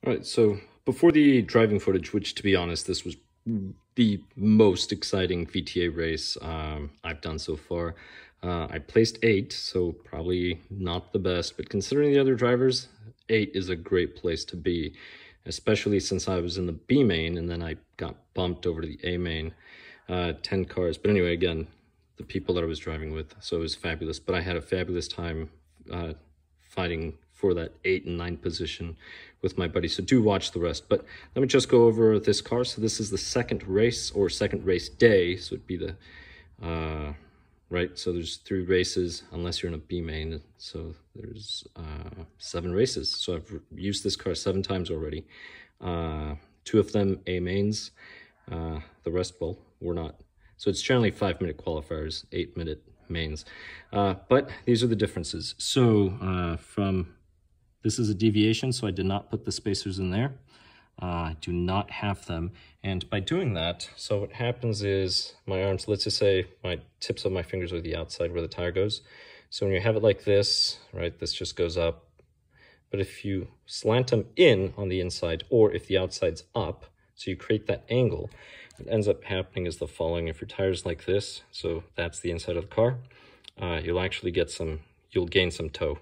Right, so before the driving footage, which to be honest, this was the most exciting VTA race I've done so far. I placed 8, so probably not the best, but considering the other drivers, 8 is a great place to be, especially since I was in the B main and then I got bumped over to the A main, 10 cars. But anyway, again, the people that I was driving with, so it was fabulous. But I had a fabulous time fighting for that 8 and 9 position with my buddy. So do watch the rest. But let me just go over this car. So this is the second race or second race day. So it'd be the, right? So there's 3 races unless you're in a B main. So there's 7 races. So I've used this car 7 times already. 2 of them A mains. The rest, well, were not. So it's generally 5-minute qualifiers, 8-minute mains. But these are the differences. So this is a deviation, so I did not put the spacers in there. I do not have them. And by doing that, so what happens is my arms, let's just say my tips of my fingers are the outside where the tire goes. So when you have it like this, right, this just goes up. But if you slant them in on the inside, or if the outside's up, so you create that angle, what ends up happening is the following. If your tire's like this, so that's the inside of the car, you'll actually get you'll gain some toe.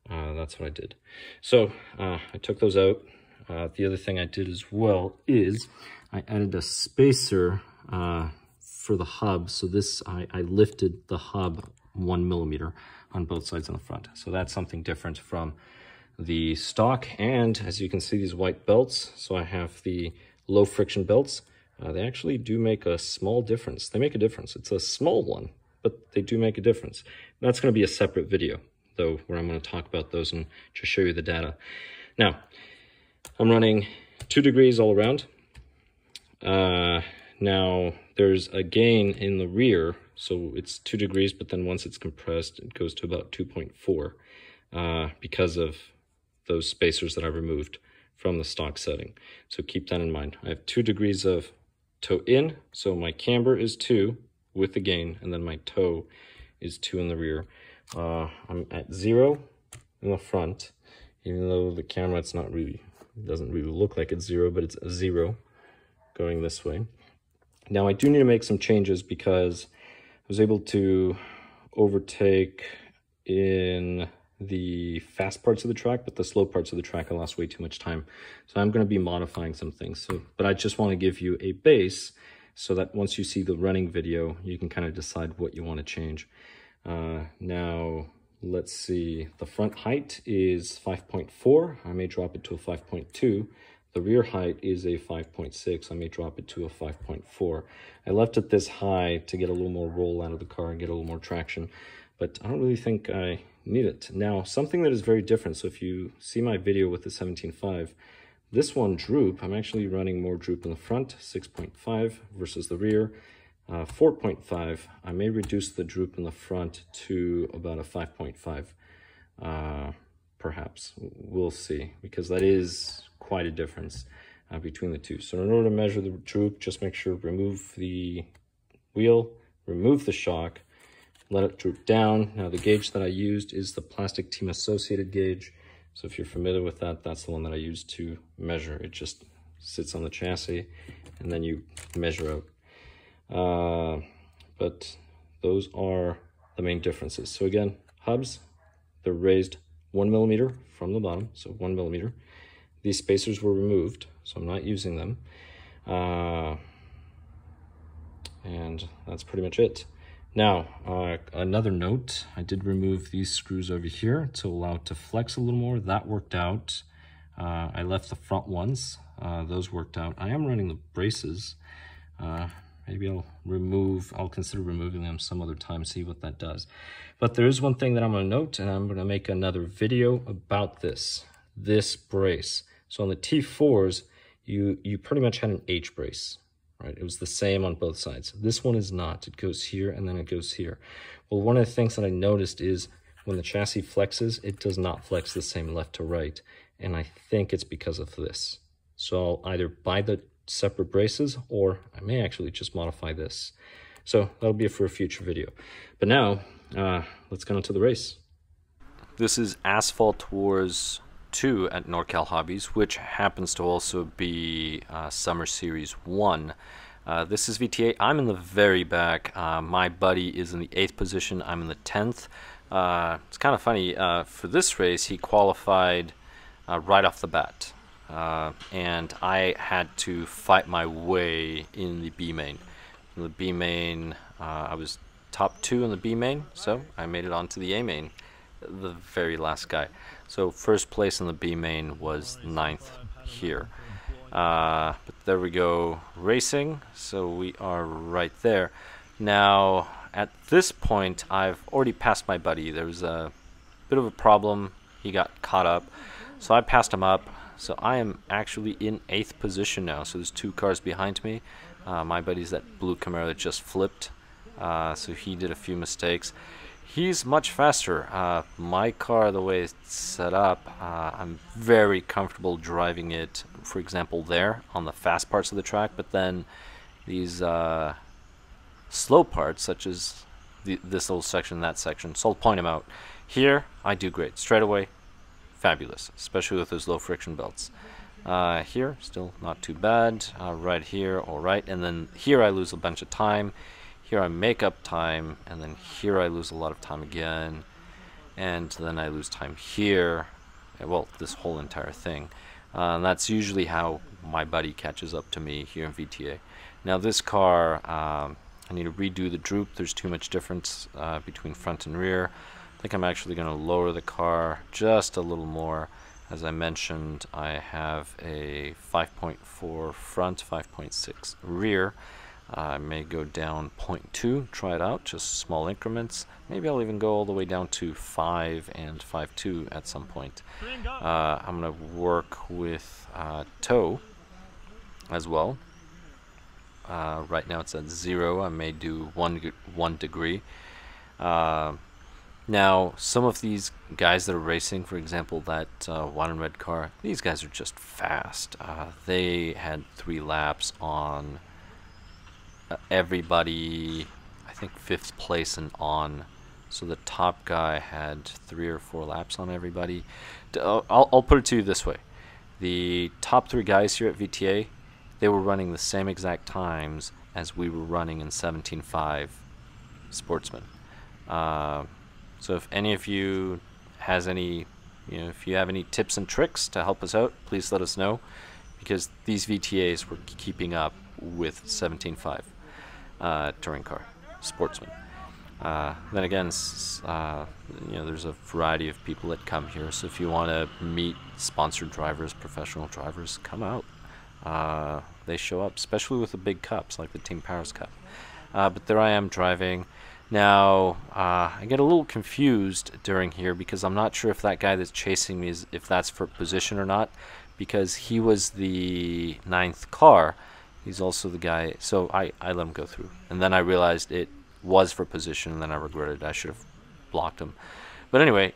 That's what I did. So I took those out. The other thing I did as well is I added a spacer for the hub. So this, I lifted the hub 1 millimeter on both sides on the front. So that's something different from the stock. And as you can see, these white belts. So I have the low friction belts. They actually do make a small difference. They make a difference. It's a small one, but they do make a difference. And that's going to be a separate video, though, where I'm going to talk about those and just show you the data. Now, I'm running 2 degrees all around. Now, there's a gain in the rear, so it's 2 degrees, but then once it's compressed, it goes to about 2.4 because of those spacers that I removed from the stock setting. So keep that in mind. I have 2 degrees of toe in, so my camber is 2 with the gain, and then my toe is 2 in the rear. I'm at 0 in the front, even though the camera, it doesn't really look like it's 0, but it's a 0 going this way. Now I do need to make some changes because I was able to overtake in the fast parts of the track, but the slow parts of the track I lost way too much time. So I'm going to be modifying some things. But I just want to give you a base so that once you see the running video, you can kind of decide what you want to change. Now, let's see, the front height is 5.4. I may drop it to a 5.2. The rear height is a 5.6. I may drop it to a 5.4. I left it this high to get a little more roll out of the car and get a little more traction, but I don't really think I need it. Now, something that is very different, so if you see my video with the 17.5, this one droop, I'm actually running more droop in the front, 6.5 versus the rear. 4.5, I may reduce the droop in the front to about a 5.5, perhaps. We'll see, because that is quite a difference between the two. So in order to measure the droop, just make sure remove the wheel, remove the shock, let it droop down. Now the gauge that I used is the plastic team associated gauge. So if you're familiar with that, that's the one that I use to measure. It just sits on the chassis and then you measure out. But those are the main differences. So again, hubs, they're raised 1 millimeter from the bottom, so 1 millimeter. These spacers were removed, so I'm not using them. And that's pretty much it. Now, another note, I did remove these screws over here to allow it to flex a little more. That worked out. I left the front ones. Those worked out. I am running the braces. Maybe I'll consider removing them some other time, see what that does. But there is one thing that I'm going to note, and I'm going to make another video about this brace. So on the T4s, you pretty much had an H brace, right? It was the same on both sides. This one is not. It goes here and then it goes here. Well, one of the things that I noticed is when the chassis flexes, it does not flex the same left to right. And I think it's because of this. So I'll either buy the separate braces, or I may actually just modify this. So that'll be for a future video. But now, let's get on to the race. This is Asphalt Wars 2 at Norcal Hobbies, which happens to also be Summer Series 1. This is VTA. I'm in the very back. My buddy is in the 8th position. I'm in the 10th. It's kind of funny. For this race, he qualified right off the bat. And I had to fight my way in the B main. In the B main, I was top 2 in the B main, so I made it onto the A main, the very last guy. So first place in the B main was 9th here. But there we go, racing, so we are right there. Now, at this point, I've already passed my buddy. There was a bit of a problem. He got caught up, so I passed him up. So I am actually in 8th position now. So there's 2 cars behind me. My buddy's that blue Camaro that just flipped. So he did a few mistakes. He's much faster. My car, the way it's set up, I'm very comfortable driving it, for example, there on the fast parts of the track. But then these slow parts, such as this little section, that section, so I'll point them out. Here, I do great. Straight away, fabulous, especially with those low friction belts. Here, still not too bad. Right here, alright. And then here I lose a bunch of time. Here I make up time. And then here I lose a lot of time again. And then I lose time here. Well, this whole entire thing. And that's usually how my buddy catches up to me here in VTA. Now this car, I need to redo the droop. There's too much difference between front and rear. I think I'm actually going to lower the car just a little more. As I mentioned, I have a 5.4 front, 5.6 rear. I may go down 0.2, try it out, just small increments. Maybe I'll even go all the way down to 5 and 5.2 at some point. I'm going to work with toe as well. Right now it's at 0. I may do 1 degree. Now, some of these guys that are racing, for example, that white and red car, these guys are just fast. They had 3 laps on everybody, I think 5th place and on. So the top guy had 3 or 4 laps on everybody. I'll put it to you this way. The top 3 guys here at VTA, they were running the same exact times as we were running in 17.5 Sportsman. So if any of you has any, if you have any tips and tricks to help us out, please let us know, because these VTAs were keeping up with 17.5 touring car, Sportsman. Then again, there's a variety of people that come here, so if you want to meet sponsored drivers, professional drivers, come out. They show up, especially with the big cups like the Team Powers Cup. But there I am driving. Now, I get a little confused during here because I'm not sure if that guy that's chasing me if that's for position or not, because he was the 9th car. He's also the guy, so I let him go through. And then I realized it was for position, and then I regretted I should have blocked him. But anyway,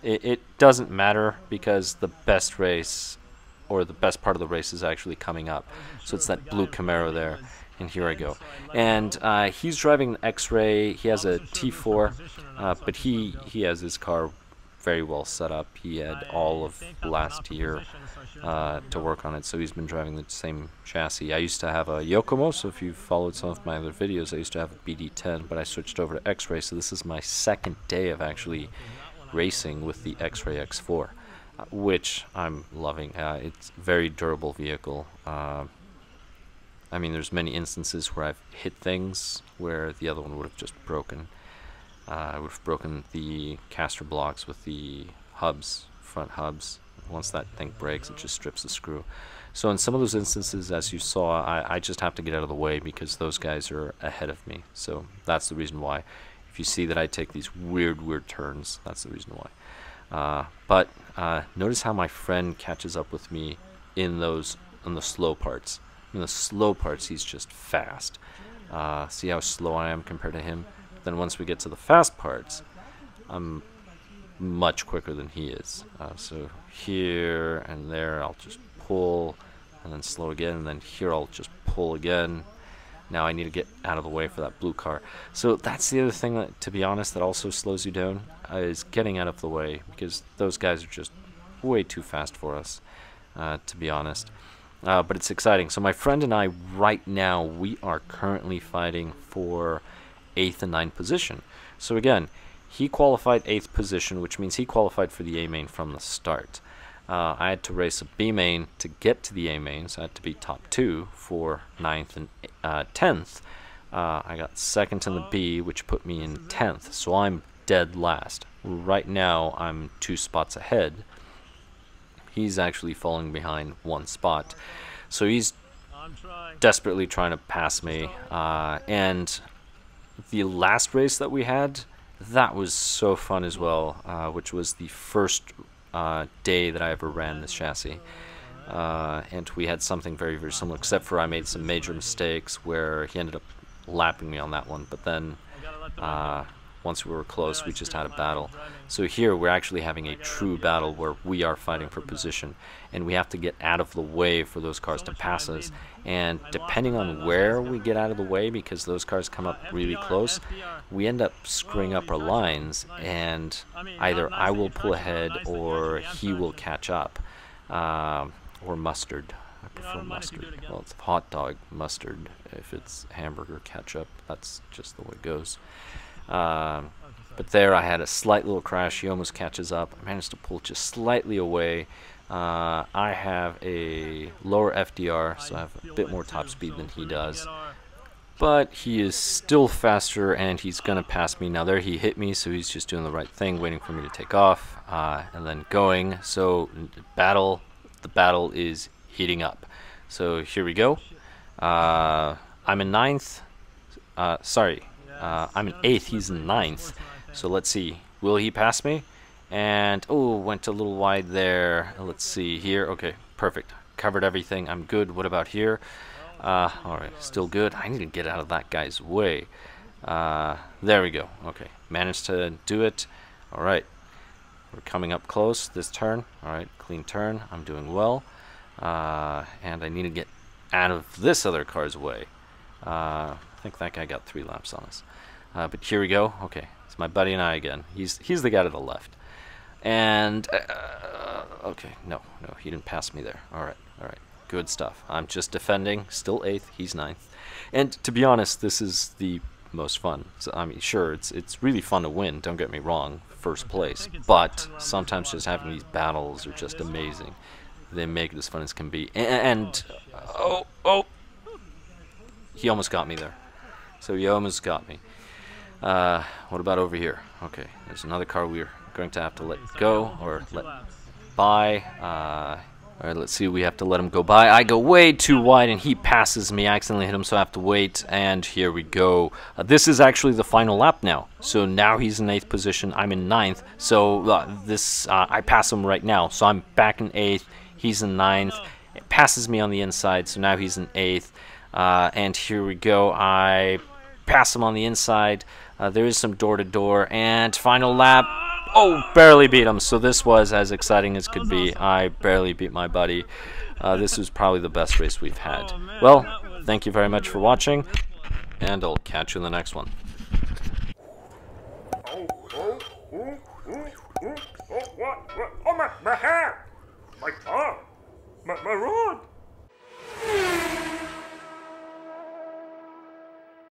it doesn't matter because the best race, or the best part of the race, is actually coming up. So it's that blue Camaro there. And here I go. And he's driving an X-Ray. He has a T4, but he has his car very well set up. He had all of last year to work on it, so he's been driving the same chassis. I used to have a Yokomo, so if you've followed some of my other videos, I used to have a BD10, but I switched over to X-Ray, so this is my 2nd day of actually racing with the X-Ray X4, which I'm loving. It's a very durable vehicle. I mean, there's many instances where I've hit things where the other one would have just broken. I would have broken the caster blocks with the hubs, front hubs. Once that thing breaks, it just strips the screw. So in some of those instances, as you saw, I just have to get out of the way because those guys are ahead of me. So that's the reason why. If you see that I take these weird turns, that's the reason why. But notice how my friend catches up with me in the slow parts. In the slow parts, he's just fast. See how slow I am compared to him? Then once we get to the fast parts, I'm much quicker than he is. So here and there, I'll just pull, and then slow again, and then here I'll just pull again. Now I need to get out of the way for that blue car. So that's the other thing that, to be honest, that also slows you down, is getting out of the way, because those guys are just way too fast for us, to be honest. But it's exciting. So my friend and I, right now, we are currently fighting for 8th and 9th position. So again, he qualified 8th position, which means he qualified for the A main from the start. I had to race a B main to get to the A main, so I had to be top 2 for 9th and 10th. I got 2nd in the B, which put me in 10th, so I'm dead last. Right now, I'm 2 spots ahead. He's actually falling behind 1 spot, so he's desperately trying to pass me. And the last race that we had, that was so fun as well, which was the first day that I ever ran this chassis. And we had something very, very similar, except for I made some major mistakes where he ended up lapping me on that one. But then once we were close, we just had a battle. So here we're actually having a true battle where we are fighting for position, and we have to get out of the way for those cars to pass us. And depending on where we get out of the way, because those cars come up really close, we end up screwing up our lines, and either I will pull ahead or he will catch up. Or mustard. I prefer mustard. Well, it's hot dog mustard. If it's hamburger ketchup, that's just the way it goes. But there I had a slight little crash. He almost catches up. I managed to pull just slightly away. I have a lower FDR, so I have a bit more top speed than he does. But he is still faster, and he's going to pass me. Now there he hit me, so he's just doing the right thing, waiting for me to take off, and then going. So the battle is heating up. So here we go. I'm in 9th. I'm in 8th, he's in 9th. So let's see, will he pass me? And, oh, went a little wide there. Let's see here. Okay, perfect. Covered everything. I'm good. What about here? Alright, still good. I need to get out of that guy's way. There we go. Okay, managed to do it. Alright, we're coming up close this turn. Alright, clean turn. I'm doing well. And I need to get out of this other car's way. I think that guy got 3 laps on us. But here we go. Okay, it's my buddy and I again. He's the guy to the left. And, okay, no, he didn't pass me there. Alright, good stuff. I'm just defending, still 8th, he's 9th. And to be honest, this is the most fun. So, I mean, sure, it's really fun to win, don't get me wrong, first place. But sometimes just having these battles are just amazing. They make it as fun as can be. And oh! He almost got me there. So he almost got me. What about over here? Okay, there's another car we're going to have to let go, or let by. Alright, let's see, we have to let him go by. I go way too wide and he passes me. I accidentally hit him, so I have to wait. And here we go. This is actually the final lap now. So now he's in 8th position. I'm in 9th. So I pass him right now. So I'm back in 8th. He's in 9th. It passes me on the inside. So now he's in 8th. And here we go. I pass him on the inside. There is some door-to-door. And final lap. Oh, barely beat him. So this was as exciting as could be. I barely beat my buddy. This was probably the best race we've had. Well, thank you very much for watching, and I'll catch you in the next one. Oh, my hair! My tongue! My rod!